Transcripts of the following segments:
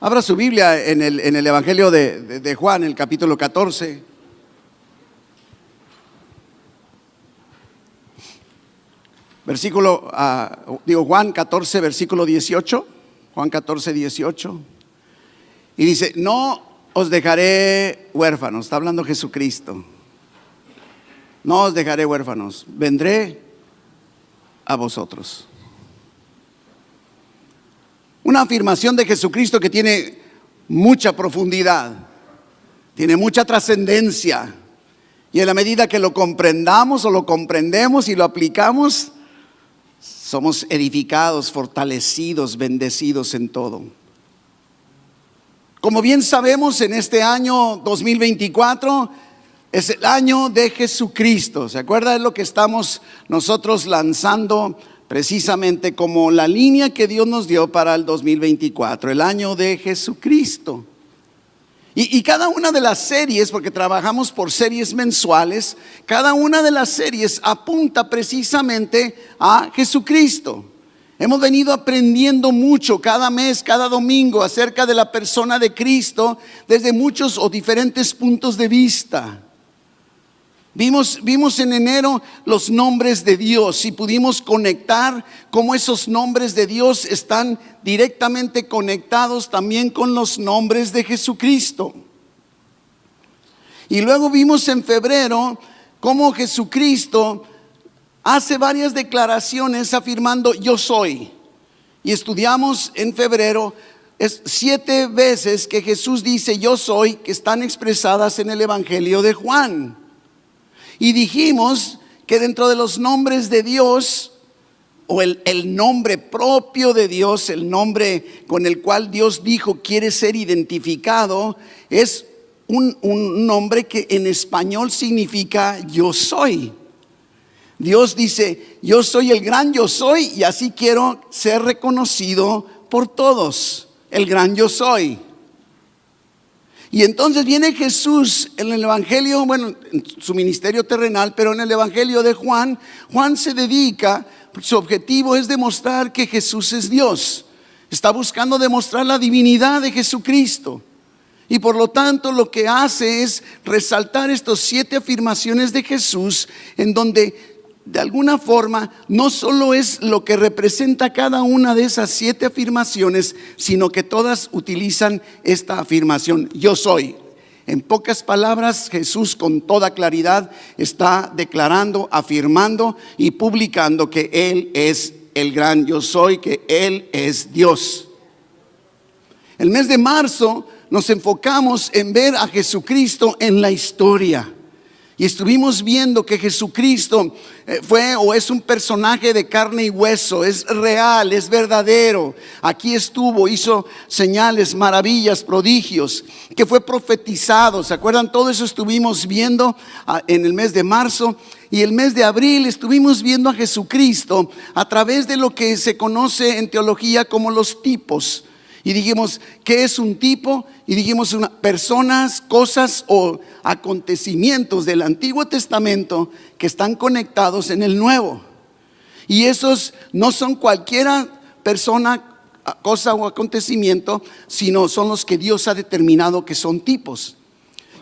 Abra su Biblia en el Evangelio de Juan, el capítulo 14. Juan 14, versículo 18. Juan 14, 18. Y dice: no os dejaré huérfanos. Está hablando Jesucristo. No os dejaré huérfanos, vendré a vosotros. Una afirmación de Jesucristo que tiene mucha profundidad, tiene mucha trascendencia. Y en la medida que lo comprendamos o lo comprendemos y lo aplicamos, somos edificados, fortalecidos, bendecidos en todo. Como bien sabemos, en este año 2024 es el año de Jesucristo. ¿Se acuerda de lo que estamos nosotros lanzando precisamente como la línea que Dios nos dio para el 2024? El año de Jesucristo. Y cada una de las series, porque trabajamos por series mensuales, cada una de las series apunta precisamente a Jesucristo. Hemos venido aprendiendo mucho cada mes, cada domingo, acerca de la persona de Cristo desde muchos o diferentes puntos de vista. Vimos en enero los nombres de Dios y pudimos conectar cómo esos nombres de Dios están directamente conectados también con los nombres de Jesucristo. Y luego vimos en febrero cómo Jesucristo hace varias declaraciones afirmando yo soy. Y estudiamos en febrero 7 veces que Jesús dice yo soy, que están expresadas en el Evangelio de Juan. Y dijimos que dentro de los nombres de Dios, o el nombre propio de Dios, el nombre con el cual Dios dijo quiere ser identificado, es un nombre que en español significa yo soy. Dios dice yo soy el gran yo soy, y así quiero ser reconocido por todos, el gran yo soy. Y entonces viene Jesús en el Evangelio, en su ministerio terrenal, pero en el Evangelio de Juan, Juan se dedica, su objetivo es demostrar que Jesús es Dios. Está buscando demostrar la divinidad de Jesucristo. Y por lo tanto lo que hace es resaltar estas 7 afirmaciones de Jesús, en donde de alguna forma no solo es lo que representa cada una de esas 7 afirmaciones, sino que todas utilizan esta afirmación, yo soy. En pocas palabras, Jesús con toda claridad está declarando, afirmando y publicando que Él es el gran yo soy, que Él es Dios. El mes de marzo nos enfocamos en ver a Jesucristo en la historia. Y estuvimos viendo que Jesucristo fue o es un personaje de carne y hueso, es real, es verdadero. Aquí estuvo, hizo señales, maravillas, prodigios, que fue profetizado. ¿Se acuerdan? Todo eso estuvimos viendo en el mes de marzo. Y el mes de abril estuvimos viendo a Jesucristo a través de lo que se conoce en teología como los tipos. Y dijimos, ¿qué es un tipo? Y dijimos, personas, cosas o acontecimientos del Antiguo Testamento que están conectados en el Nuevo. Y esos no son cualquiera persona, cosa o acontecimiento, sino son los que Dios ha determinado que son tipos.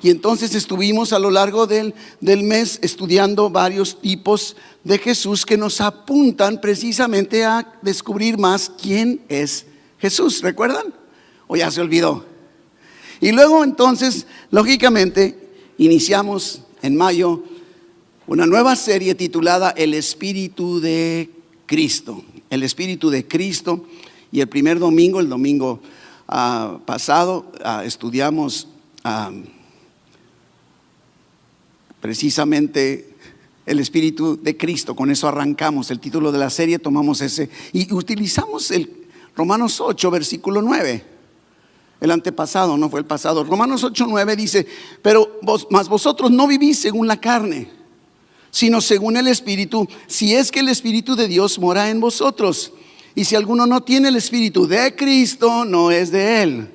Y entonces estuvimos a lo largo del mes estudiando varios tipos de Jesús que nos apuntan precisamente a descubrir más quién es Jesús. ¿Recuerdan? ¿O ya se olvidó? Y luego entonces, lógicamente, iniciamos en mayo una nueva serie titulada El Espíritu de Cristo. El Espíritu de Cristo. Y el primer domingo, el domingo pasado, estudiamos precisamente el Espíritu de Cristo. Con eso arrancamos el título de la serie, tomamos ese y utilizamos el Romanos 8, versículo 9. El antepasado, no fue el pasado. Romanos 8, 9 dice: pero mas vosotros no vivís según la carne, sino según el Espíritu, si es que el Espíritu de Dios mora en vosotros. Y si alguno no tiene el Espíritu de Cristo, no es de Él.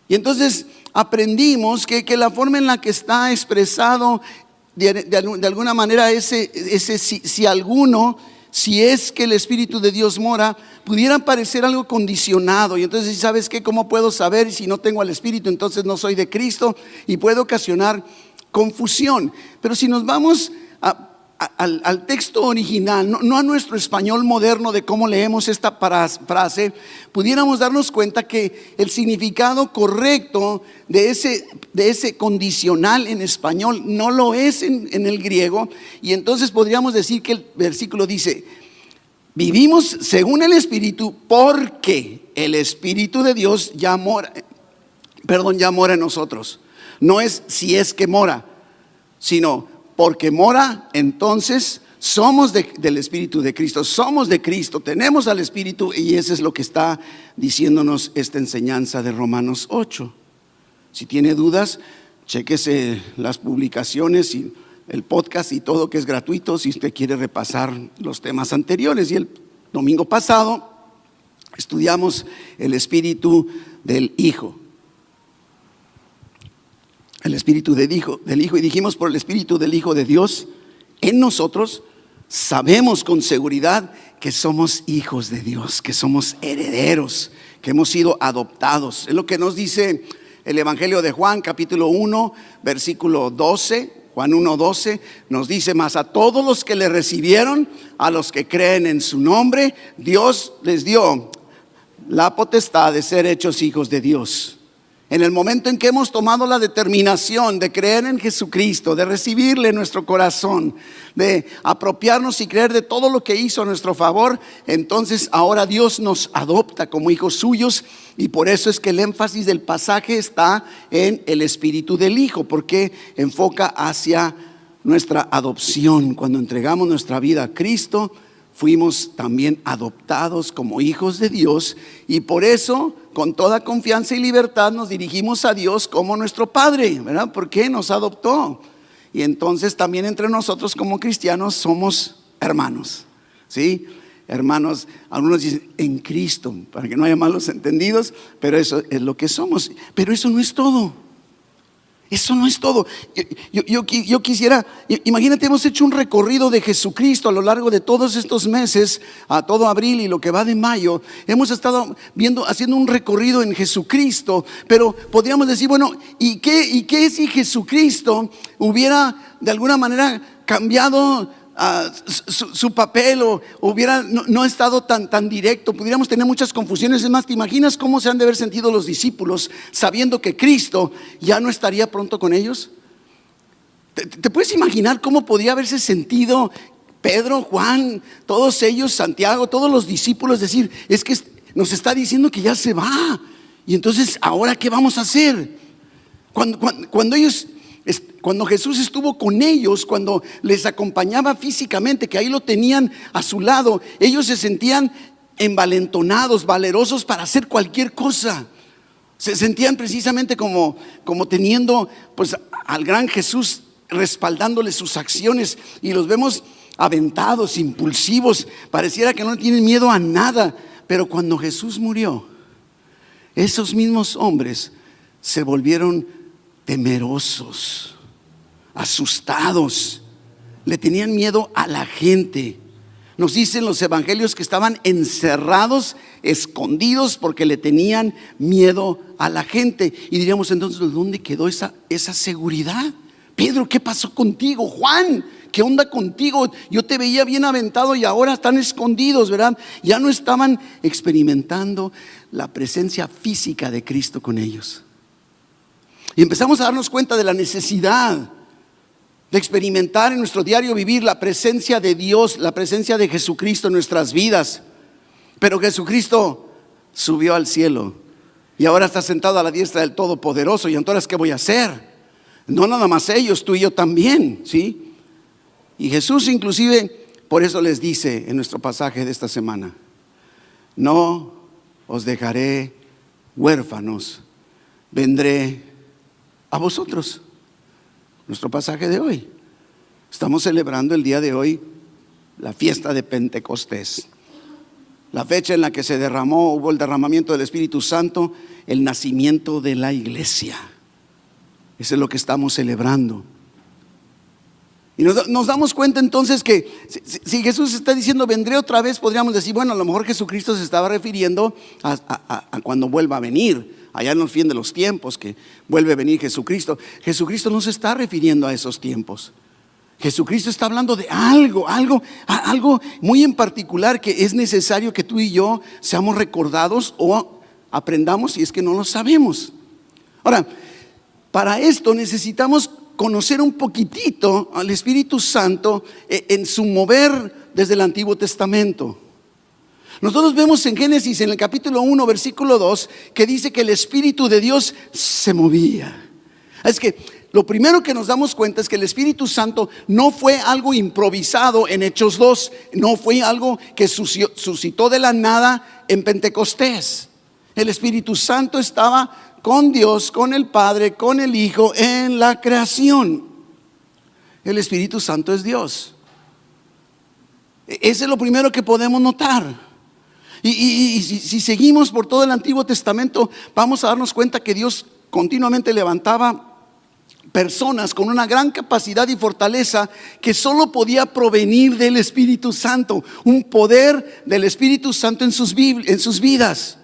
Y entonces aprendimos que la forma en la que está expresado de alguna manera ese si alguno si es que el Espíritu de Dios mora, pudiera parecer algo condicionado. Y entonces, ¿sabes qué? ¿Cómo puedo saber? Y si no tengo al Espíritu, entonces no soy de Cristo, y puede ocasionar confusión. Pero si nos vamos al texto original, no a nuestro español moderno de cómo leemos esta frase, pudiéramos darnos cuenta que el significado correcto de ese condicional en español no lo es en el griego. Y entonces podríamos decir que el versículo dice: vivimos según el Espíritu, porque el Espíritu de Dios ya mora en nosotros. No es si es que mora, sino porque mora, entonces somos del Espíritu de Cristo, somos de Cristo, tenemos al Espíritu, y eso es lo que está diciéndonos esta enseñanza de Romanos 8. Si tiene dudas, chéquese las publicaciones y el podcast y todo, que es gratuito, si usted quiere repasar los temas anteriores. Y el domingo pasado estudiamos el Espíritu del Hijo. El Espíritu del Hijo, y dijimos: por el Espíritu del Hijo de Dios en nosotros, sabemos con seguridad que somos hijos de Dios, que somos herederos, que hemos sido adoptados. Es lo que nos dice el Evangelio de Juan, capítulo 1, versículo 12. Juan 1:12 nos dice: mas a todos los que le recibieron, a los que creen en su nombre, Dios les dio la potestad de ser hechos hijos de Dios. En el momento en que hemos tomado la determinación de creer en Jesucristo, de recibirle en nuestro corazón, de apropiarnos y creer de todo lo que hizo a nuestro favor, entonces ahora Dios nos adopta como hijos suyos. Y por eso es que el énfasis del pasaje está en el Espíritu del Hijo, porque enfoca hacia nuestra adopción. Cuando entregamos nuestra vida a Cristo, fuimos también adoptados como hijos de Dios, y por eso con toda confianza y libertad nos dirigimos a Dios como nuestro Padre, ¿verdad? Porque nos adoptó. Y entonces también entre nosotros como cristianos somos hermanos, ¿sí? Hermanos, algunos dicen en Cristo, para que no haya malos entendidos, pero eso es lo que somos. Pero eso no es todo. Eso no es todo. Yo quisiera, imagínate, hemos hecho un recorrido de Jesucristo a lo largo de todos estos meses, a todo abril y lo que va de mayo. Hemos estado haciendo un recorrido en Jesucristo, pero podríamos decir, bueno, ¿y qué si Jesucristo hubiera de alguna manera cambiado su papel, o hubiera no estado tan directo? Pudiéramos tener muchas confusiones. Es más, ¿te imaginas cómo se han de haber sentido los discípulos sabiendo que Cristo ya no estaría pronto con ellos? ¿Te puedes imaginar cómo podía haberse sentido Pedro, Juan, todos ellos, Santiago, todos los discípulos? Decir: es que nos está diciendo que ya se va, y entonces ¿ahora qué vamos a hacer? Cuando Jesús estuvo con ellos, cuando les acompañaba físicamente, que ahí lo tenían a su lado, ellos se sentían envalentonados, valerosos para hacer cualquier cosa. Se sentían precisamente como teniendo pues al gran Jesús respaldándole sus acciones, y los vemos aventados, impulsivos, pareciera que no tienen miedo a nada. Pero cuando Jesús murió, esos mismos hombres se volvieron temerosos, asustados, le tenían miedo a la gente. Nos dicen los evangelios que estaban encerrados, escondidos, porque le tenían miedo a la gente. Y diríamos entonces: ¿dónde quedó esa seguridad? Pedro, ¿qué pasó contigo? Juan, ¿qué onda contigo? Yo te veía bien aventado y ahora están escondidos, ¿verdad? Ya no estaban experimentando la presencia física de Cristo con ellos. Y empezamos a darnos cuenta de la necesidad de experimentar en nuestro diario vivir la presencia de Dios, la presencia de Jesucristo en nuestras vidas. Pero Jesucristo subió al cielo y ahora está sentado a la diestra del Todopoderoso. Y entonces, ¿qué voy a hacer? No nada más ellos, tú y yo también, ¿sí? Y Jesús inclusive, por eso les dice en nuestro pasaje de esta semana: no os dejaré huérfanos, vendré a vosotros. Nuestro pasaje de hoy. Estamos celebrando el día de hoy la fiesta de Pentecostés, la fecha en la que hubo el derramamiento del Espíritu Santo, el nacimiento de la iglesia. Eso es lo que estamos celebrando. Y nos damos cuenta entonces que si Jesús está diciendo vendré otra vez, podríamos decir, bueno, a lo mejor Jesucristo se estaba refiriendo a cuando vuelva a venir, allá en el fin de los tiempos, que vuelve a venir Jesucristo. Jesucristo no se está refiriendo a esos tiempos. Jesucristo está hablando de algo muy en particular que es necesario que tú y yo seamos recordados o aprendamos si es que no lo sabemos. Ahora, para esto necesitamos conocer un poquitito al Espíritu Santo en su mover desde el Antiguo Testamento. Nosotros vemos en Génesis, en el capítulo 1, versículo 2, que dice que el Espíritu de Dios se movía. Es que lo primero que nos damos cuenta es que el Espíritu Santo no fue algo improvisado en Hechos 2, no fue algo que suscitó de la nada en Pentecostés. El Espíritu Santo estaba con Dios, con el Padre, con el Hijo en la creación. El Espíritu Santo es Dios. Ese es lo primero que podemos notar. Y si seguimos por todo el Antiguo Testamento, vamos a darnos cuenta que Dios continuamente levantaba personas con una gran capacidad y fortaleza que solo podía provenir del Espíritu Santo, un poder del Espíritu Santo en sus vidas.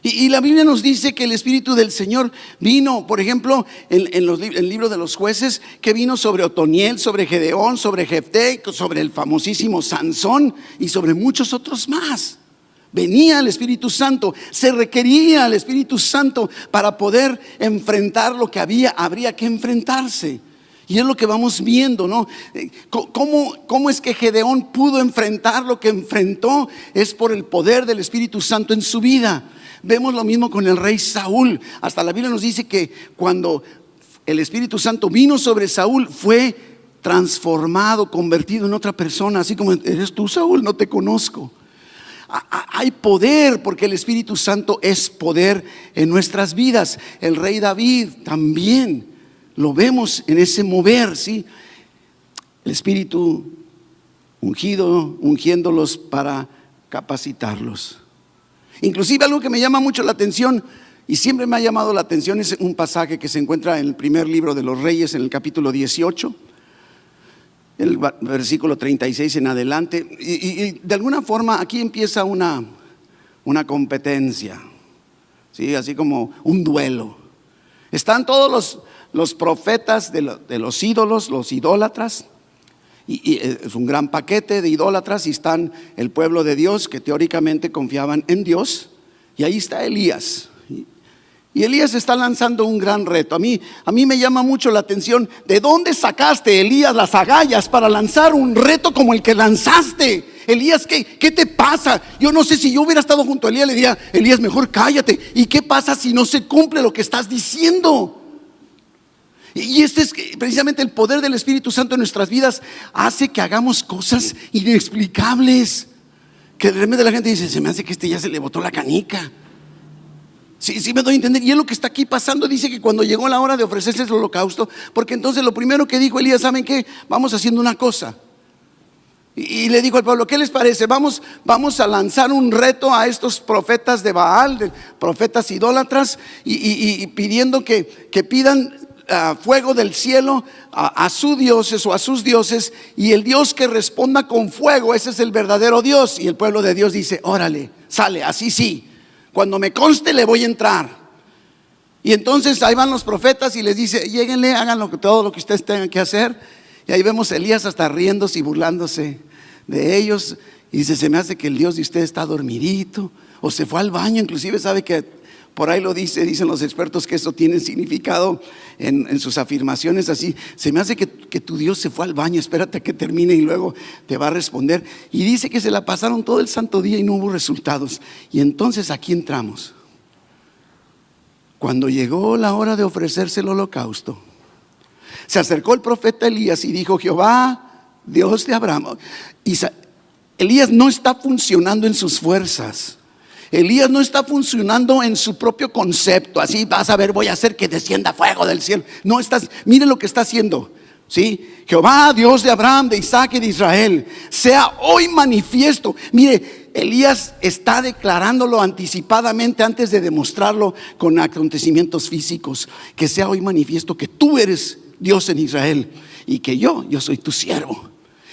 Y la Biblia nos dice que el Espíritu del Señor vino, por ejemplo, en el libro de los Jueces, que vino sobre Otoniel, sobre Gedeón, sobre Jefté, sobre el famosísimo Sansón y sobre muchos otros más. Venía el Espíritu Santo, se requería el Espíritu Santo para poder enfrentar lo que habría que enfrentarse. Y es lo que vamos viendo, ¿no? ¿Cómo es que Gedeón pudo enfrentar lo que enfrentó? Es por el poder del Espíritu Santo en su vida. Vemos lo mismo con el rey Saúl. Hasta la Biblia nos dice que cuando el Espíritu Santo vino sobre Saúl, fue transformado, convertido en otra persona. Así como eres tú, Saúl, no te conozco. Hay poder porque el Espíritu Santo es poder en nuestras vidas. El rey David también lo vemos en ese mover, ¿sí? El Espíritu ungiéndolos para capacitarlos. Inclusive algo que me llama mucho la atención y siempre me ha llamado la atención es un pasaje que se encuentra en el primer libro de los Reyes, en el capítulo 18, el versículo 36 en adelante. Y de alguna forma aquí empieza una competencia, ¿sí? Así como un duelo. Están todos los profetas de los ídolos, los idólatras. Y es un gran paquete de idólatras y están el pueblo de Dios que teóricamente confiaban en Dios. Y ahí está Elías. Y Elías está lanzando un gran reto. A mí me llama mucho la atención. ¿De dónde sacaste, Elías, las agallas para lanzar un reto como el que lanzaste? Elías, ¿qué te pasa? Yo no sé, si yo hubiera estado junto a Elías, le diría: Elías, mejor cállate. ¿Y qué pasa si no se cumple lo que estás diciendo? Y este es precisamente el poder del Espíritu Santo en nuestras vidas. Hace que hagamos cosas inexplicables, que de repente la gente dice: se me hace que ya se le botó la canica. Sí, me doy a entender. Y es lo que está aquí pasando. Dice que cuando llegó la hora de ofrecerse el holocausto, porque entonces lo primero que dijo Elías: ¿saben qué? Vamos haciendo una cosa. Y le dijo al pueblo: ¿qué les parece? Vamos a lanzar un reto a estos profetas de Baal, de profetas idólatras, y pidiendo que pidan fuego del cielo a sus dioses o a sus dioses, y el Dios que responda con fuego, ese es el verdadero Dios. Y el pueblo de Dios dice: órale, sale, así sí, cuando me conste le voy a entrar. Y entonces ahí van los profetas y les dice: lléguenle, hagan todo lo que ustedes tengan que hacer. Y ahí vemos a Elías hasta riéndose y burlándose de ellos, y dice: se me hace que el Dios de ustedes está dormidito, o se fue al baño. Inclusive sabe que por ahí lo dicen los expertos que eso tiene significado en sus afirmaciones así: se me hace que tu Dios se fue al baño, espérate a que termine y luego te va a responder. Y dice que se la pasaron todo el santo día y no hubo resultados. Y entonces aquí entramos. Cuando llegó la hora de ofrecerse el holocausto, se acercó el profeta Elías y dijo: Jehová, Dios de Abraham. Y Elías no está funcionando en sus fuerzas. Elías no está funcionando en su propio concepto. Así vas a ver, voy a hacer que descienda fuego del cielo. No estás, mire lo que está haciendo, ¿sí? Jehová, Dios de Abraham, de Isaac y de Israel, sea hoy manifiesto. Mire, Elías está declarándolo anticipadamente antes de demostrarlo con acontecimientos físicos. Que sea hoy manifiesto que tú eres Dios en Israel, y que yo soy tu siervo,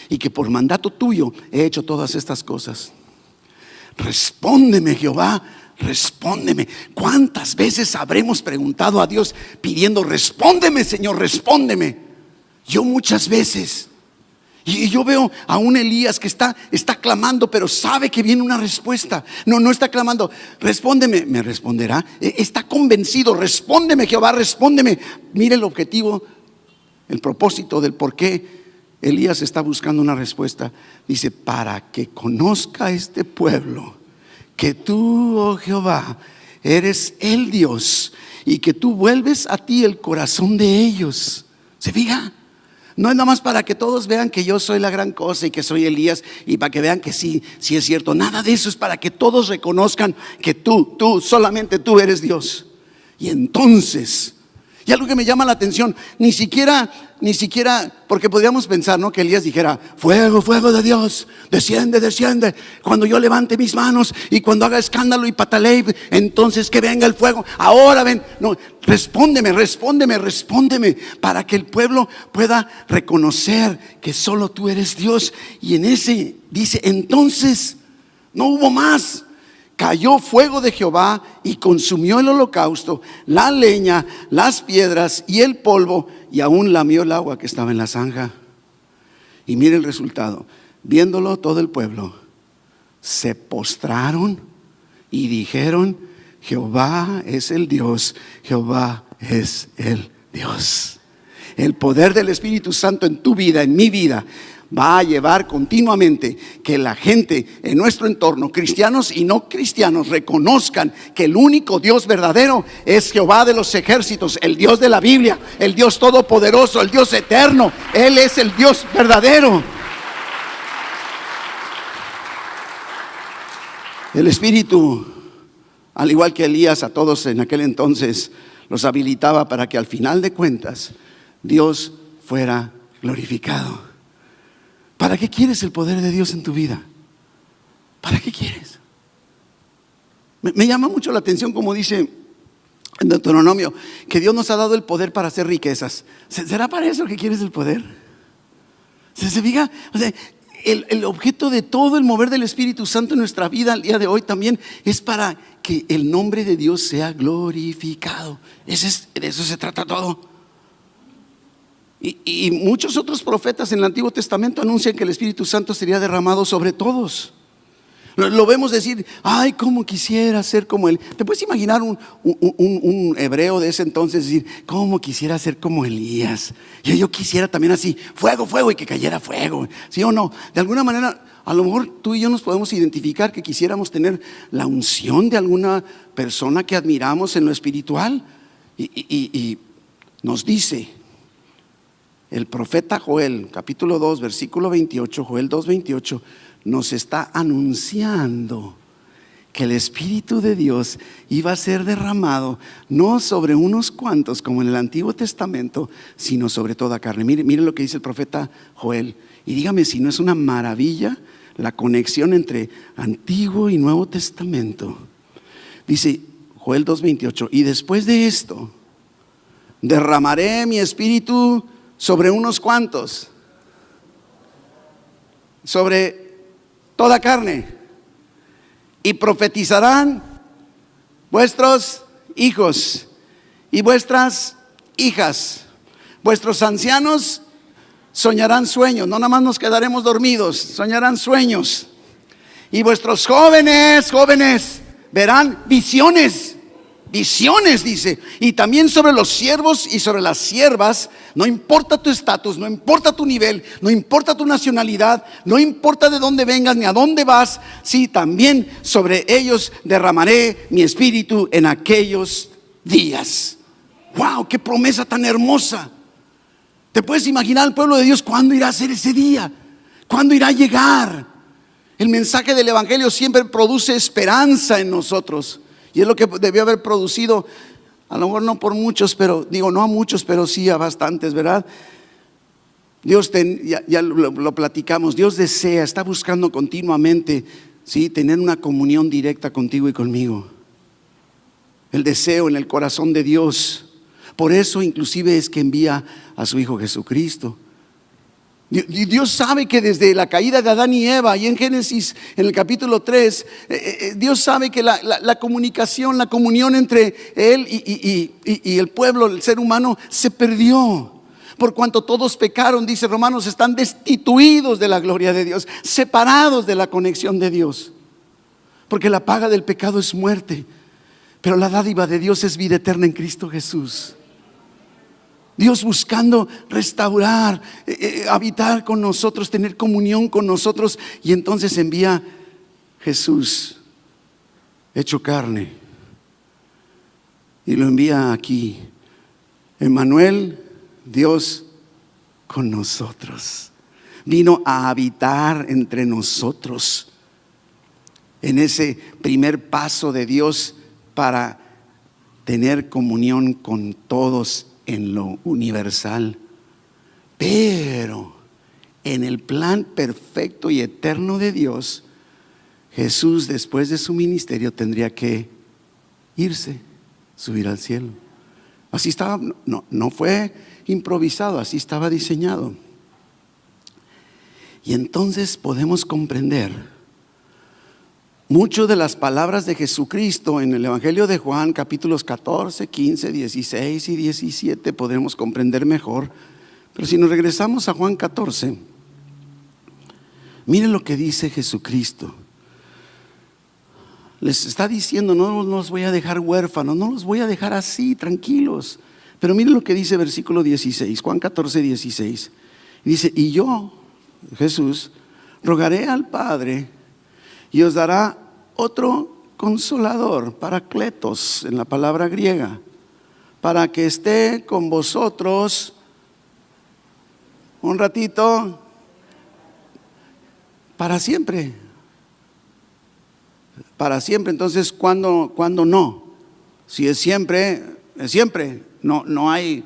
y que por mandato tuyo he hecho todas estas cosas. Respóndeme, Jehová, respóndeme. ¿Cuántas veces habremos preguntado a Dios pidiendo: respóndeme, Señor, respóndeme? Yo muchas veces. Y yo veo a un Elías que está clamando, pero sabe que viene una respuesta. No está clamando: respóndeme. ¿Me responderá? Está convencido: respóndeme, Jehová, respóndeme. Mire el objetivo, el propósito del por qué Elías está buscando una respuesta. Dice: para que conozca este pueblo que tú, oh Jehová, eres el Dios, y que tú vuelves a ti el corazón de ellos. ¿Se fija? No es nada más para que todos vean que yo soy la gran cosa y que soy Elías, y para que vean que sí es cierto. Nada de eso. Es para que todos reconozcan que tú, solamente tú eres Dios. Y entonces, y algo que me llama la atención, ni siquiera, porque podríamos pensar, ¿no?, que Elías dijera: fuego, fuego de Dios, desciende, desciende, cuando yo levante mis manos y cuando haga escándalo y patalee, entonces que venga el fuego. Ahora ven. No, respóndeme, para que el pueblo pueda reconocer que solo tú eres Dios. Y en ese dice: entonces no hubo más. Cayó fuego de Jehová y consumió el holocausto, la leña, las piedras y el polvo, y aún lamió el agua que estaba en la zanja. Y mire el resultado. Viéndolo todo el pueblo, se postraron y dijeron: Jehová es el Dios, Jehová es el Dios. El poder del Espíritu Santo en tu vida, en mi vida, va a llevar continuamente que la gente en nuestro entorno, cristianos y no cristianos, reconozcan que el único Dios verdadero es Jehová de los ejércitos, el Dios de la Biblia, el Dios todopoderoso, el Dios eterno. Él es el Dios verdadero. El Espíritu, al igual que Elías, a todos en aquel entonces los habilitaba para que al final de cuentas Dios fuera glorificado. ¿Para qué quieres el poder de Dios en tu vida? ¿Para qué quieres? Me llama mucho la atención como dice en Deuteronomio, que Dios nos ha dado el poder para hacer riquezas. ¿Será para eso que quieres el poder? ¿Se fija? O sea, el objeto de todo el mover del Espíritu Santo en nuestra vida al día de hoy también es para que el nombre de Dios sea glorificado. De eso se trata todo. Y muchos otros profetas en el Antiguo Testamento anuncian que el Espíritu Santo sería derramado sobre todos. Lo vemos decir: ay, cómo quisiera ser como él. ¿Te puedes imaginar un hebreo de ese entonces decir: cómo quisiera ser como Elías? Yo quisiera también así, fuego, fuego, y que cayera fuego. ¿Sí o no? De alguna manera, a lo mejor tú y yo nos podemos identificar que quisiéramos tener la unción de alguna persona que admiramos en lo espiritual. Y nos dice el profeta Joel, capítulo 2, versículo 28, Joel 2, 28, nos está anunciando que el Espíritu de Dios iba a ser derramado no sobre unos cuantos como en el Antiguo Testamento, sino sobre toda carne. Mire lo que dice el profeta Joel. Y dígame si no es una maravilla la conexión entre Antiguo y Nuevo Testamento. Dice Joel 2, 28, y después de esto derramaré mi espíritu sobre unos cuantos, sobre toda carne, y profetizarán vuestros hijos y vuestras hijas, vuestros ancianos soñarán sueños. No nada más nos quedaremos dormidos, soñarán sueños. Y vuestros jóvenes verán visiones. Visiones, dice. Y también sobre los siervos y sobre las siervas. No importa tu estatus, no importa tu nivel, no importa tu nacionalidad, no importa de dónde vengas ni a dónde vas. Sí, también sobre ellos derramaré mi espíritu en aquellos días. ¡Wow! ¡Qué promesa tan hermosa! ¿Te puedes imaginar al pueblo de Dios cuándo irá a ser ese día? ¿Cuándo irá a llegar? El mensaje del evangelio siempre produce esperanza en nosotros. Y es lo que debió haber producido, a lo mejor no por muchos, pero digo no a muchos, pero sí a bastantes, ¿verdad? Dios, ya lo platicamos, Dios desea, está buscando continuamente, ¿sí?, tener una comunión directa contigo y conmigo. El deseo en el corazón de Dios. Por eso inclusive es que envía a su Hijo Jesucristo, Dios sabe que desde la caída de Adán y Eva, y en Génesis, en el capítulo 3, Dios sabe que la comunicación, la comunión entre Él y el pueblo, el ser humano, se perdió. Por cuanto todos pecaron, dice Romanos, están destituidos de la gloria de Dios, separados de la conexión de Dios. Porque la paga del pecado es muerte, pero la dádiva de Dios es vida eterna en Cristo Jesús. Dios buscando restaurar, habitar con nosotros, tener comunión con nosotros. Y entonces envía Jesús hecho carne y lo envía aquí. Emmanuel, Dios con nosotros. Vino a habitar entre nosotros en ese primer paso de Dios para tener comunión con todos en lo universal. Pero en el plan perfecto y eterno de Dios, Jesús, después de su ministerio, tendría que irse, subir al cielo. Así estaba, no fue improvisado, así estaba diseñado. Y entonces podemos comprender mucho de las palabras de Jesucristo en el Evangelio de Juan, capítulos 14, 15, 16 y 17, podremos comprender mejor. Pero si nos regresamos a Juan 14, miren lo que dice Jesucristo. Les está diciendo: no los voy a dejar huérfanos, no los voy a dejar así, tranquilos. Pero miren lo que dice versículo 16, Juan 14, 16. Dice: y yo, Jesús, rogaré al Padre y os dará otro consolador, paracletos en la palabra griega, para que esté con vosotros un ratito, para siempre. Para siempre. Entonces, ¿cuándo no? Si es siempre, es siempre. No hay.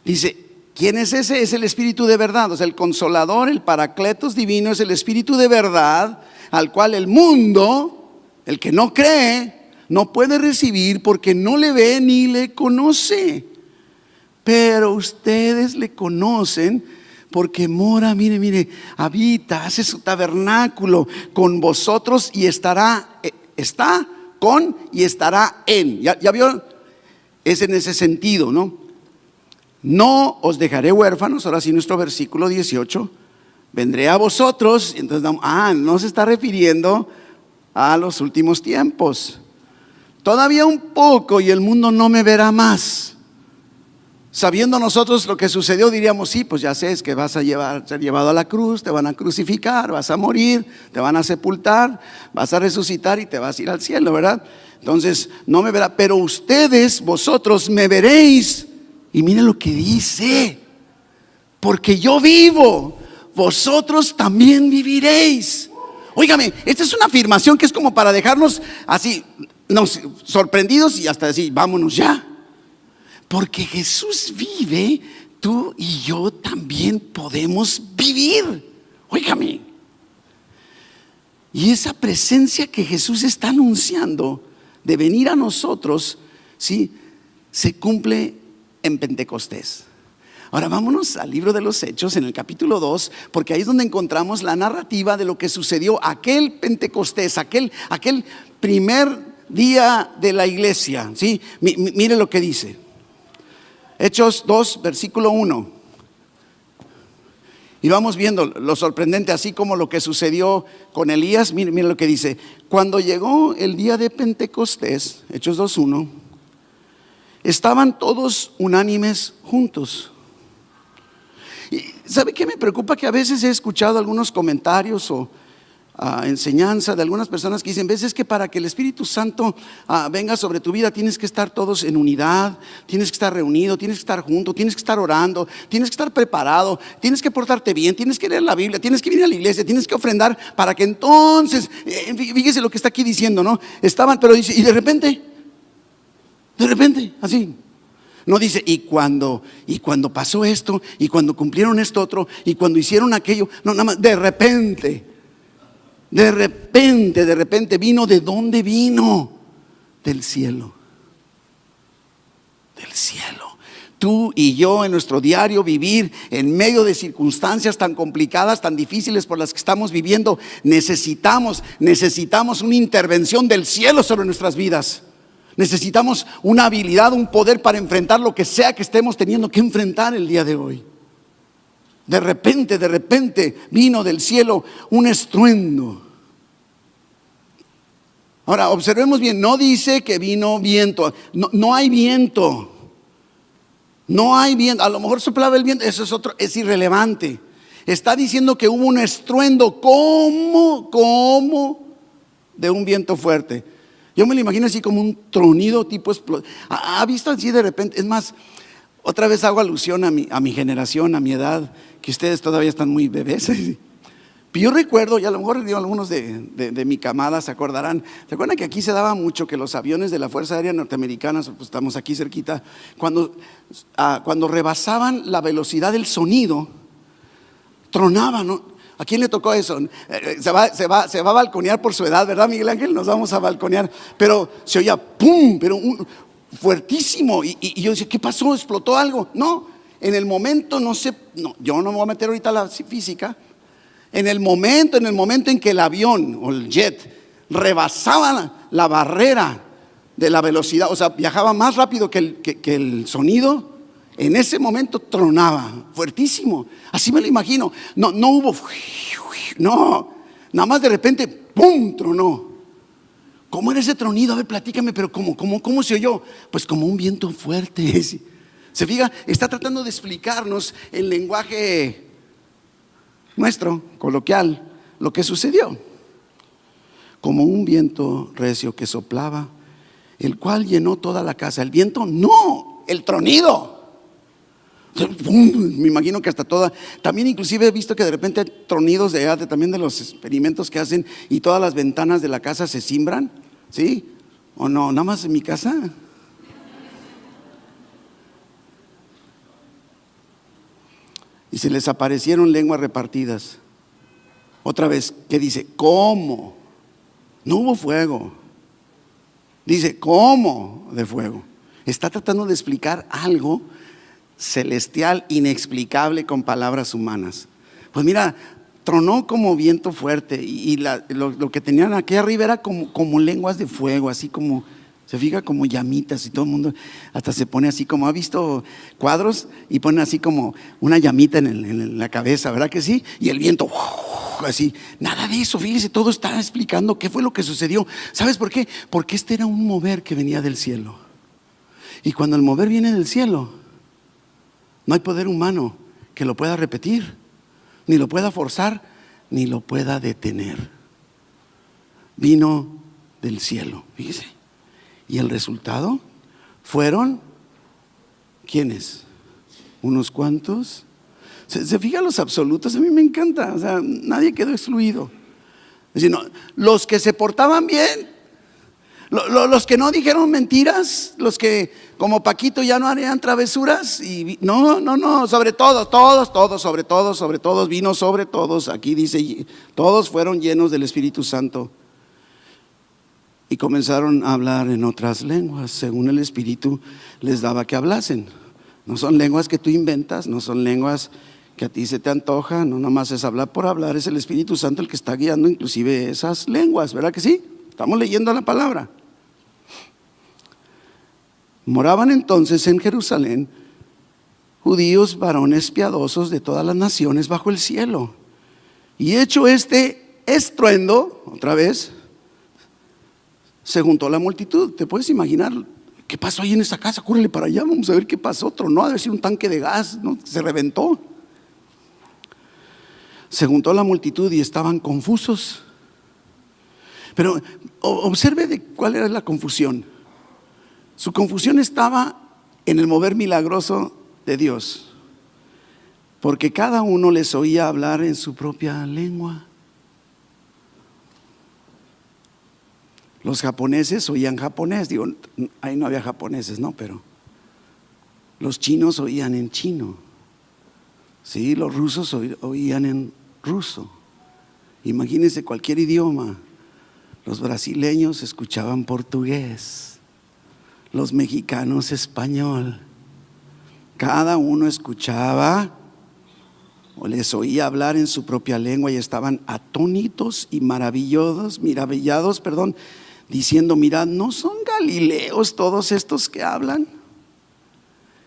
Dice: ¿quién es ese? Es el Espíritu de verdad. O sea, el consolador, el paracletos divino, es el Espíritu de verdad, al cual el mundo, el que no cree, no puede recibir porque no le ve ni le conoce. Pero ustedes le conocen porque mora, mire, habita, hace su tabernáculo con vosotros y está con y estará en. ¿Ya vio? Es en ese sentido, ¿no? No os dejaré huérfanos. Ahora sí, nuestro versículo 18. Vendré a vosotros. Entonces, no se está refiriendo a los últimos tiempos. Todavía un poco y el mundo no me verá más. Sabiendo nosotros lo que sucedió, diríamos: sí, pues ya sé, es que vas a ser llevado a la cruz, te van a crucificar, vas a morir, te van a sepultar, vas a resucitar y te vas a ir al cielo, ¿verdad? Entonces no me verá, pero ustedes, vosotros me veréis. Y miren lo que dice: porque yo vivo, vosotros también viviréis. Óigame, esta es una afirmación que es como para dejarnos así, sorprendidos y hasta decir: vámonos ya. Porque Jesús vive, tú y yo también podemos vivir. Óigame. Y esa presencia que Jesús está anunciando de venir a nosotros, ¿sí?, se cumple en Pentecostés. Ahora vámonos al libro de los Hechos, en el capítulo 2, porque ahí es donde encontramos la narrativa de lo que sucedió aquel Pentecostés, aquel primer día de la iglesia, ¿sí? Mire lo que dice. Hechos 2, versículo 1. Y vamos viendo lo sorprendente, así como lo que sucedió con Elías. Mire lo que dice: cuando llegó el día de Pentecostés, Hechos 2:1, estaban todos unánimes juntos. Y ¿sabe qué me preocupa? Que a veces he escuchado algunos comentarios o enseñanza de algunas personas que dicen: ves, que para que el Espíritu Santo venga sobre tu vida tienes que estar todos en unidad, tienes que estar reunido, tienes que estar junto, tienes que estar orando, tienes que estar preparado, tienes que portarte bien, tienes que leer la Biblia, tienes que venir a la iglesia, tienes que ofrendar para que entonces, fíjese lo que está aquí diciendo, ¿no? Estaban, pero dice, y de repente, así. No dice: y cuando pasó esto, y cuando cumplieron esto otro, y cuando hicieron aquello. No, nada más, de repente vino. ¿De dónde vino? Del cielo. Tú y yo en nuestro diario vivir en medio de circunstancias tan complicadas, tan difíciles por las que estamos viviendo, necesitamos una intervención del cielo sobre nuestras vidas. Necesitamos una habilidad, un poder para enfrentar lo que sea que estemos teniendo que enfrentar el día de hoy. De repente vino del cielo un estruendo. Ahora observemos bien, no dice que vino viento, no hay viento. No hay viento, a lo mejor soplaba el viento, eso es irrelevante. Está diciendo que hubo un estruendo como de un viento fuerte. Yo me lo imagino así como un tronido tipo explosión. ¿Ha visto así de repente? Es más, otra vez hago alusión a mi generación, a mi edad, que ustedes todavía están muy bebés. Pero yo recuerdo, y a lo mejor algunos de mi camada se acordarán. ¿Se acuerdan que aquí se daba mucho que los aviones de la Fuerza Aérea Norteamericana, pues estamos aquí cerquita, cuando rebasaban la velocidad del sonido, tronaban, ¿no? ¿A quién le tocó eso? Se va a balconear por su edad, ¿verdad, Miguel Ángel? Nos vamos a balconear. Pero se oía ¡pum! Pero fuertísimo. Y yo decía, ¿qué pasó? ¿Explotó algo? No, en el momento yo no me voy a meter ahorita a la física. En el momento en que el avión o el jet rebasaba la barrera de la velocidad, o sea, viajaba más rápido que el sonido, en ese momento tronaba fuertísimo. Así me lo imagino. No hubo, nada más de repente, ¡pum!, tronó. ¿Cómo era ese tronido? A ver, platícame, pero ¿cómo se oyó? Pues como un viento fuerte. Se fija, está tratando de explicarnos en lenguaje nuestro, coloquial, lo que sucedió. Como un viento recio que soplaba, el cual llenó toda la casa. El viento, no, el tronido. Me imagino que hasta toda, también inclusive he visto que de repente hay tronidos también de los experimentos que hacen, y todas las ventanas de la casa se cimbran, ¿sí? ¿O no? Nada más en mi casa. Y se les aparecieron lenguas repartidas. Otra vez, ¿qué dice? ¿Cómo? No hubo fuego. Dice, ¿cómo de fuego? Está tratando de explicar algo celestial, inexplicable con palabras humanas. Pues mira, tronó como viento fuerte, y lo que tenían aquí arriba era como lenguas de fuego, así como, se fija, como llamitas, y todo el mundo hasta se pone así como, ¿ha visto cuadros? Y pone así como una llamita en la cabeza, ¿verdad que sí? Y el viento, así, nada de eso, fíjese, todo está explicando qué fue lo que sucedió. ¿Sabes por qué? Porque este era un mover que venía del cielo. Y cuando el mover viene del cielo, no hay poder humano que lo pueda repetir, ni lo pueda forzar, ni lo pueda detener. Vino del cielo, fíjese. Y el resultado fueron, ¿quiénes? Unos cuantos. Se fijan los absolutos, a mí me encanta, o sea, nadie quedó excluido. Es decir, no, los que se portaban bien, los que no dijeron mentiras, los que como Paquito ya no harían travesuras, y no, sobre todos, vino sobre todos. Aquí dice, todos fueron llenos del Espíritu Santo y comenzaron a hablar en otras lenguas, según el Espíritu les daba que hablasen. No son lenguas que tú inventas, no son lenguas que a ti se te antoja, no nomás es hablar por hablar, es el Espíritu Santo el que está guiando inclusive esas lenguas, ¿verdad que sí? Estamos leyendo la palabra. Moraban entonces en Jerusalén judíos, varones piadosos de todas las naciones bajo el cielo. Y hecho este estruendo, otra vez, se juntó la multitud. ¿Te puedes imaginar qué pasó ahí en esa casa? Córrele para allá, vamos a ver qué pasó. Tronó, ha de ser un tanque de gas, ¿no? Se reventó. Se juntó la multitud y estaban confusos. Pero observe de cuál era la confusión. Su confusión estaba en el mover milagroso de Dios, porque cada uno les oía hablar en su propia lengua. Los japoneses oían japonés, digo, ahí no había japoneses, no, pero los chinos oían en chino, sí, los rusos oían en ruso. Imagínense cualquier idioma. Los brasileños escuchaban portugués, los mexicanos español, Cada uno escuchaba o les oía hablar en su propia lengua y estaban atónitos y maravillados, diciendo: mirad, ¿no son galileos todos estos que hablan?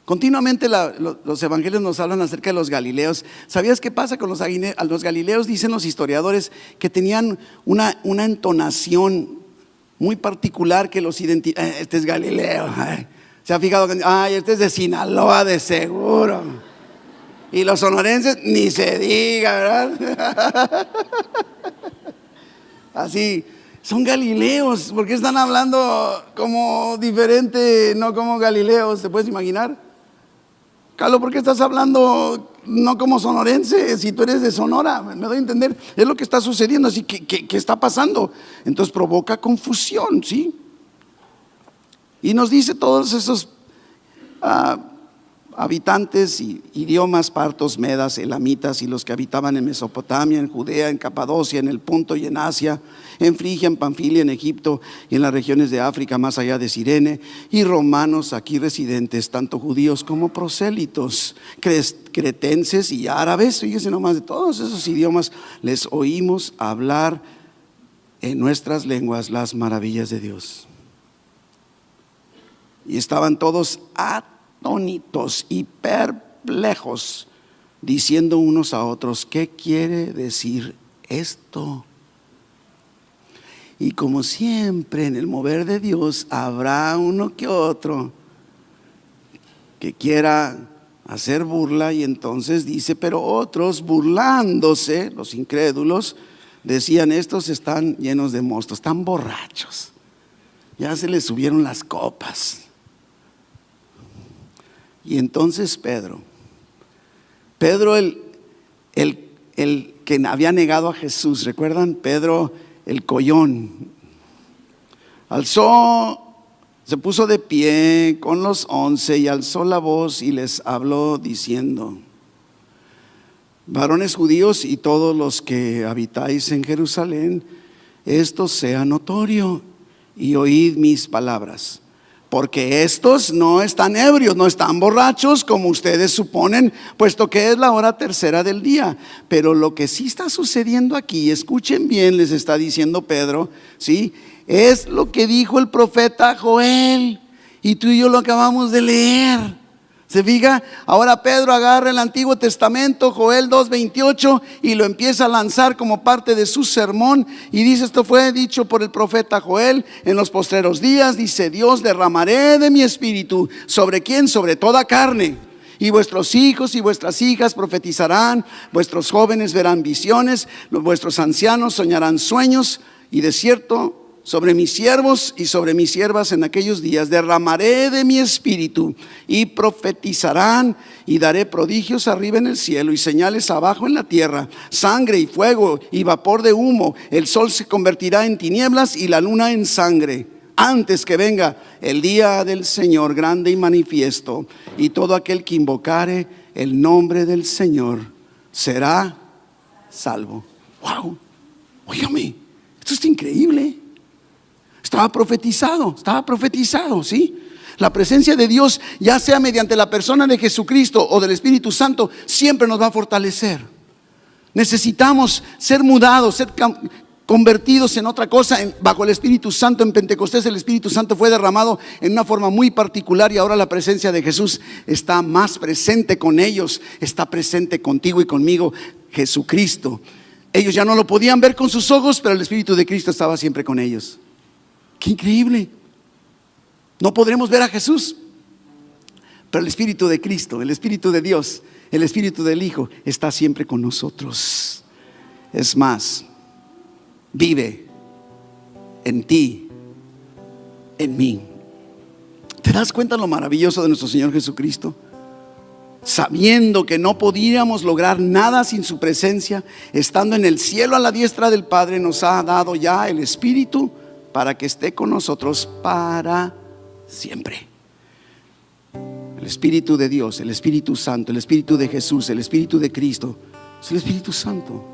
Continuamente los evangelios nos hablan acerca de los galileos. ¿Sabías qué pasa con los galileos? Dicen los historiadores que tenían una entonación muy particular que los identifica. Este es Galileo. ¿Se ha fijado? Este es de Sinaloa de seguro. Y los sonorenses ni se diga, ¿verdad? Así, son galileos. ¿Por qué están hablando como diferente, no como galileos? ¿Te puedes imaginar? Carlos, ¿por qué estás hablando no como sonorense si tú eres de Sonora? Me doy a entender, es lo que está sucediendo. Así que, ¿qué está pasando? Entonces provoca confusión, ¿sí? Y nos dice todos esos habitantes y idiomas, partos, medas, elamitas y los que habitaban en Mesopotamia, en Judea, en Capadocia, en el Ponto y en Asia, en Frigia, en Panfilia, en Egipto y en las regiones de África más allá de Cirene, y romanos aquí residentes, tanto judíos como prosélitos, cretenses y árabes. Fíjense nomás, de todos esos idiomas les oímos hablar en nuestras lenguas las maravillas de Dios. Y estaban todos atónitos y perplejos, diciendo unos a otros: ¿qué quiere decir esto? Y como siempre en el mover de Dios habrá uno que otro que quiera hacer burla, y entonces dice: pero otros, burlándose, los incrédulos, decían: estos están llenos de mosto, están borrachos, ya se les subieron las copas. Y entonces Pedro, el que había negado a Jesús, ¿recuerdan? Pedro el collón, se puso de pie con los 11 y alzó la voz y les habló diciendo: varones judíos y todos los que habitáis en Jerusalén, esto sea notorio y oíd mis palabras. Porque estos no están ebrios, no están borrachos como ustedes suponen, puesto que es la hora tercera del día. Pero lo que sí está sucediendo aquí, escuchen bien, les está diciendo Pedro, ¿sí? Es lo que dijo el profeta Joel, y tú y yo lo acabamos de leer. ¿Se fija? Ahora Pedro agarra el Antiguo Testamento, Joel 2:28, y lo empieza a lanzar como parte de su sermón, y dice: esto fue dicho por el profeta Joel: en los postreros días, dice Dios, derramaré de mi espíritu. ¿Sobre quién? Sobre toda carne. Y vuestros hijos y vuestras hijas profetizarán, vuestros jóvenes verán visiones, vuestros ancianos soñarán sueños, y de cierto, sobre mis siervos y sobre mis siervas en aquellos días derramaré de mi espíritu, y profetizarán, y daré prodigios arriba en el cielo y señales abajo en la tierra, sangre y fuego y vapor de humo. El sol se convertirá en tinieblas y la luna en sangre, antes que venga el día del Señor grande y manifiesto, y todo aquel que invocare el nombre del Señor será salvo. Wow, óigame, esto es increíble. Estaba profetizado, ¿sí? La presencia de Dios, ya sea mediante la persona de Jesucristo o del Espíritu Santo, siempre nos va a fortalecer. Necesitamos ser mudados, ser convertidos en otra cosa bajo el Espíritu Santo. En Pentecostés el Espíritu Santo fue derramado en una forma muy particular, y ahora la presencia de Jesús está más presente con ellos, está presente contigo y conmigo. Jesucristo, ellos ya no lo podían ver con sus ojos, pero el Espíritu de Cristo estaba siempre con ellos. ¡Qué increíble! No podremos ver a Jesús, pero el Espíritu de Cristo, el Espíritu de Dios, el Espíritu del Hijo está siempre con nosotros. Es más, vive en ti, en mí. ¿Te das cuenta lo maravilloso de nuestro Señor Jesucristo? Sabiendo que no podíamos lograr nada sin su presencia, estando en el cielo a la diestra del Padre, nos ha dado ya el Espíritu para que esté con nosotros para siempre. El Espíritu de Dios, el Espíritu Santo, el Espíritu de Jesús, el Espíritu de Cristo, es el Espíritu Santo.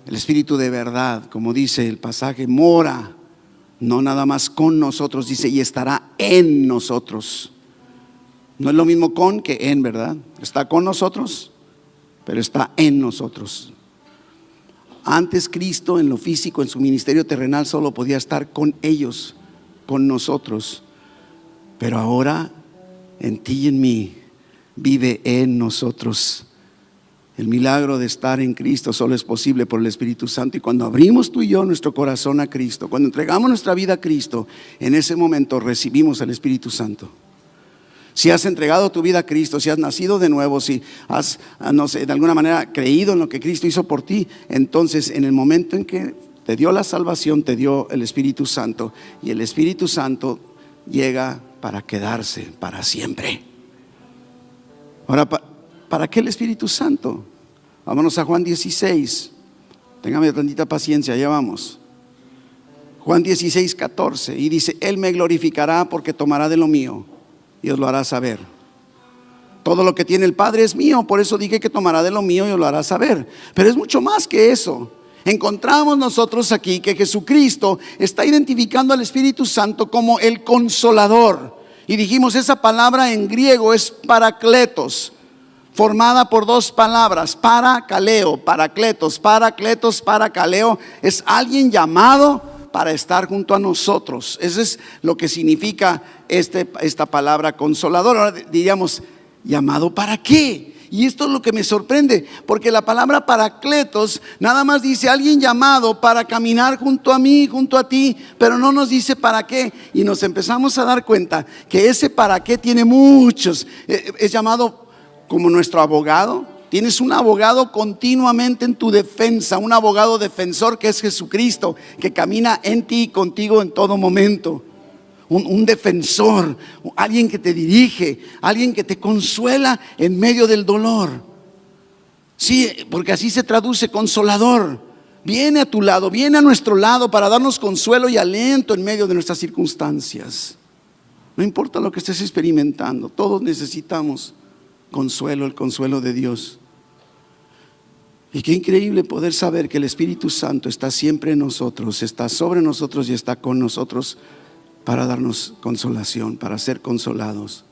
El Espíritu de verdad, como dice el pasaje, mora no nada más con nosotros, dice, y estará en nosotros. No es lo mismo con que en, ¿verdad? Está con nosotros, pero está en nosotros. Antes Cristo en lo físico, en su ministerio terrenal, solo podía estar con ellos, con nosotros. Pero ahora en ti y en mí vive en nosotros. El milagro de estar en Cristo solo es posible por el Espíritu Santo. Y cuando abrimos tú y yo nuestro corazón a Cristo, cuando entregamos nuestra vida a Cristo, en ese momento recibimos al Espíritu Santo. Si has entregado tu vida a Cristo, si has nacido de nuevo, si has, no sé, de alguna manera creído en lo que Cristo hizo por ti, entonces en el momento en que te dio la salvación, te dio el Espíritu Santo. Y el Espíritu Santo llega para quedarse para siempre. Ahora, ¿para qué el Espíritu Santo? Vámonos a Juan 16. Téngame tantita paciencia, ya vamos. Juan 16, 14. Y dice: Él me glorificará porque tomará de lo mío y os lo hará saber. Todo lo que tiene el Padre es mío, por eso dije que tomará de lo mío y os lo hará saber. Pero es mucho más que eso. Encontramos nosotros aquí que Jesucristo está identificando al Espíritu Santo como el Consolador. Y dijimos, esa palabra en griego es parakletos, formada por dos palabras: parakaleo, parakletos, parakaleo. Es alguien llamado para estar junto a nosotros. Eso es lo que significa esta palabra consolador. Ahora diríamos, ¿llamado para qué? Y esto es lo que me sorprende, porque la palabra parakletos nada más dice alguien llamado para caminar junto a mí, junto a ti, pero no nos dice para qué. Y nos empezamos a dar cuenta que ese para qué tiene muchos. Es llamado como nuestro abogado. Tienes un abogado continuamente en tu defensa, un abogado defensor que es Jesucristo, que camina en ti y contigo en todo momento. Un defensor, alguien que te dirige, alguien que te consuela en medio del dolor. Sí, porque así se traduce, consolador. Viene a tu lado, viene a nuestro lado para darnos consuelo y aliento en medio de nuestras circunstancias. No importa lo que estés experimentando, todos necesitamos consuelo, el consuelo de Dios. Y qué increíble poder saber que el Espíritu Santo está siempre en nosotros, está sobre nosotros y está con nosotros para darnos consolación, para ser consolados.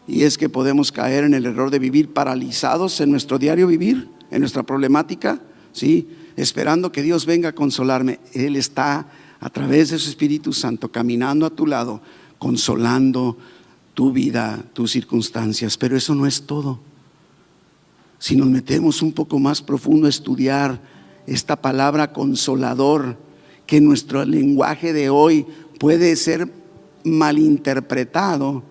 Y es que podemos caer en el error de vivir paralizados en nuestro diario vivir, en nuestra problemática, ¿sí? Esperando que Dios venga a consolarme. Él está a través de su Espíritu Santo caminando a tu lado, consolando tu vida, tus circunstancias. Pero eso no es todo. Si nos metemos un poco más profundo a estudiar esta palabra consolador, que en nuestro lenguaje de hoy puede ser malinterpretado,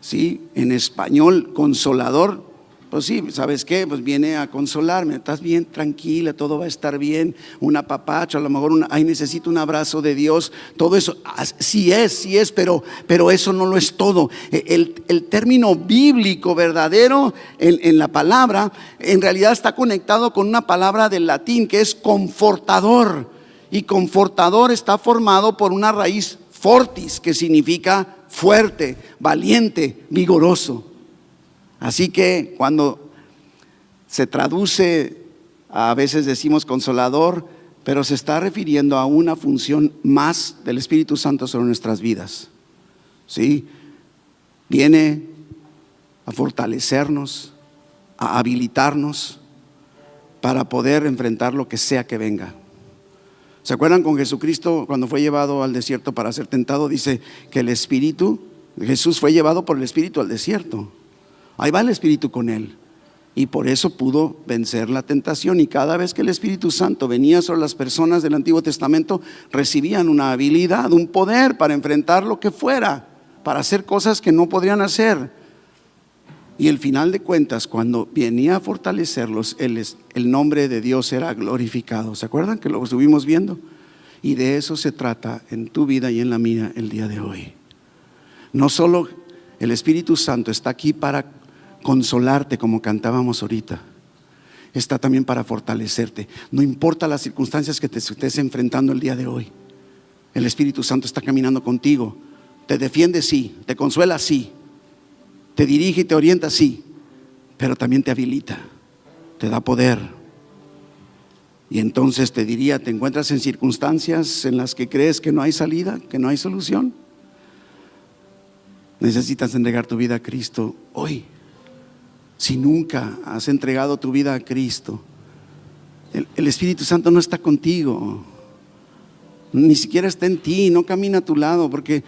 ¿sí? En español, consolador, pues sí, ¿sabes qué? Pues viene a consolarme, estás bien, tranquila, todo va a estar bien, un apapacho, a lo mejor necesito un abrazo de Dios, todo eso, sí es, pero eso no lo es todo. El término bíblico verdadero en la palabra, en realidad está conectado con una palabra del latín que es confortador, y confortador está formado por una raíz fortis, que significa fuerte, valiente, vigoroso. Así que cuando se traduce, a veces decimos consolador, pero se está refiriendo a una función más del Espíritu Santo sobre nuestras vidas. ¿Sí? Viene a fortalecernos, a habilitarnos para poder enfrentar lo que sea que venga. ¿Se acuerdan con Jesucristo cuando fue llevado al desierto para ser tentado? Dice que el Espíritu, Jesús fue llevado por el Espíritu al desierto. Ahí va el Espíritu con él, y por eso pudo vencer la tentación. Y cada vez que el Espíritu Santo venía sobre las personas del Antiguo Testamento, recibían una habilidad, un poder para enfrentar lo que fuera, para hacer cosas que no podrían hacer. Y al final de cuentas, cuando venía a fortalecerlos, el nombre de Dios era glorificado. ¿Se acuerdan que lo estuvimos viendo? Y de eso se trata en tu vida y en la mía el día de hoy. No solo el Espíritu Santo está aquí para consolarte, como cantábamos ahorita, está también para fortalecerte. No importa las circunstancias que te estés enfrentando el día de hoy, el Espíritu Santo está caminando contigo. Te defiende, sí, te consuela, sí, te dirige y te orienta, sí, pero también te habilita, te da poder. Y entonces te diría, ¿te encuentras en circunstancias en las que crees que no hay salida, que no hay solución? necesitas entregar tu vida a Cristo hoy. Si nunca has entregado tu vida a Cristo, el Espíritu Santo no está contigo, ni siquiera está en ti, no camina a tu lado, porque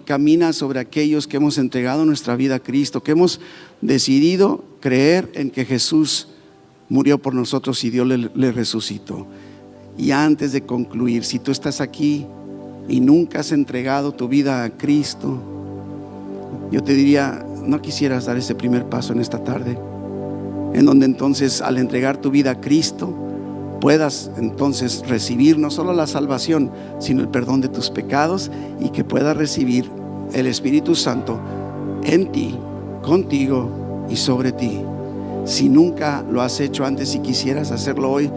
camina sobre aquellos que hemos entregado nuestra vida a Cristo, que hemos decidido creer en que Jesús murió por nosotros y Dios le resucitó. Y antes de concluir, si tú estás aquí y nunca has entregado tu vida a Cristo, yo te diría, ¿no quisieras dar ese primer paso en esta tarde? En donde entonces, al entregar tu vida a Cristo, puedas entonces recibir no solo la salvación, sino el perdón de tus pecados, y que puedas recibir el Espíritu Santo en ti, contigo y sobre ti. Si nunca lo has hecho antes y quisieras hacerlo hoy,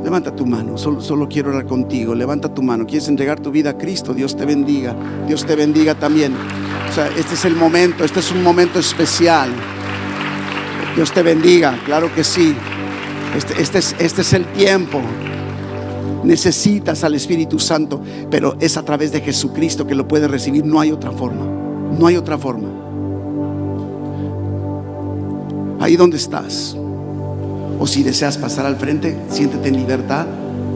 levanta tu mano, solo quiero orar contigo. Levanta tu mano. ¿Quieres entregar tu vida a Cristo? Dios te bendiga. Dios te bendiga también. O sea, este es el momento, este es un momento especial. Dios te bendiga, claro que sí. Este es el tiempo. Necesitas al Espíritu Santo, pero es a través de Jesucristo que lo puedes recibir. No hay otra forma. No hay otra forma. Ahí donde estás, o si deseas pasar al frente, siéntete en libertad.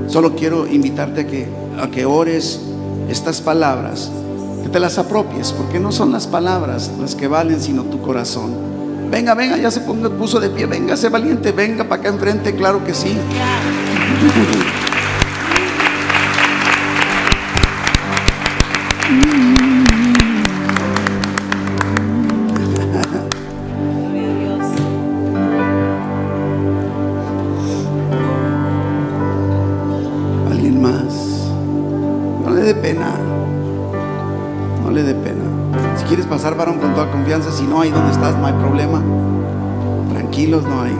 Solo quiero invitarte a que ores estas palabras, que te las apropies, porque no son las palabras las que valen, sino tu corazón. Venga, ya se puso de pie. Venga, sé valiente, venga para acá enfrente, claro que sí. ¿Alguien más? No le dé pena. No le dé pena. Si quieres pasar, varón, con toda confianza. Si no, ahí donde estás no hay problema. Tranquilos, no hay.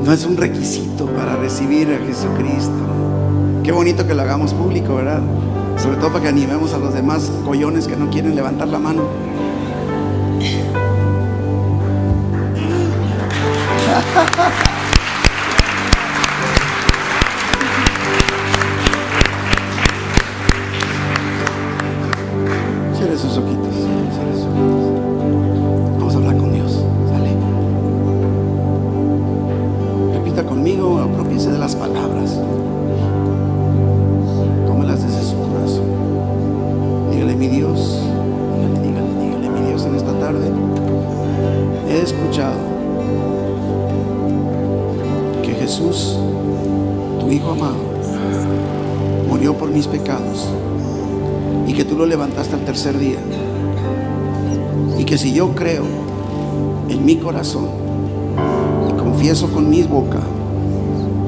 No es un requisito para recibir a Jesucristo. Qué bonito que lo hagamos público, ¿verdad? Sobre todo para que animemos a los demás collones que no quieren levantar la mano. Cierre sus ojitos. Cierre sus ojitos. Vamos a hablar con Dios. Sale. Repita conmigo, apropiese de las palabras. Tómelas desde su corazón. Dígale, mi Dios. Dígale, mi Dios, en esta tarde he escuchado que Jesús, tu Hijo amado, murió por mis pecados, y que tú lo levantaste al tercer día, y que si yo creo en mi corazón y confieso con mi boca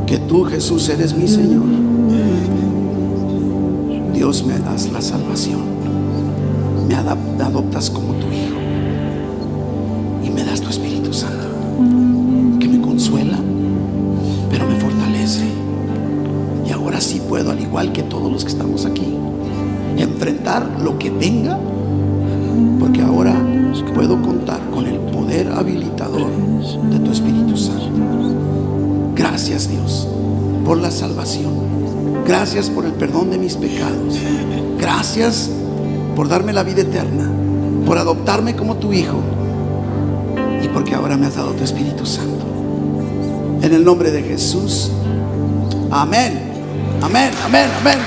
que tú, Jesús, eres mi Señor, Dios, me das la salvación, me adoptas como tu Hijo y me das tu Espíritu Santo, que me consuela pero me fortalece. Y ahora sí puedo, al igual que todos los que estamos aquí, enfrentar lo que venga, porque ahora puedo contar con el poder habilitador de tu Espíritu Santo. Gracias, Dios, por la salvación. Gracias por el perdón de mis pecados. Gracias por darme la vida eterna, por adoptarme como tu Hijo, y porque ahora me has dado tu Espíritu Santo. En el nombre de Jesús. Amén. Amén, amén, amén.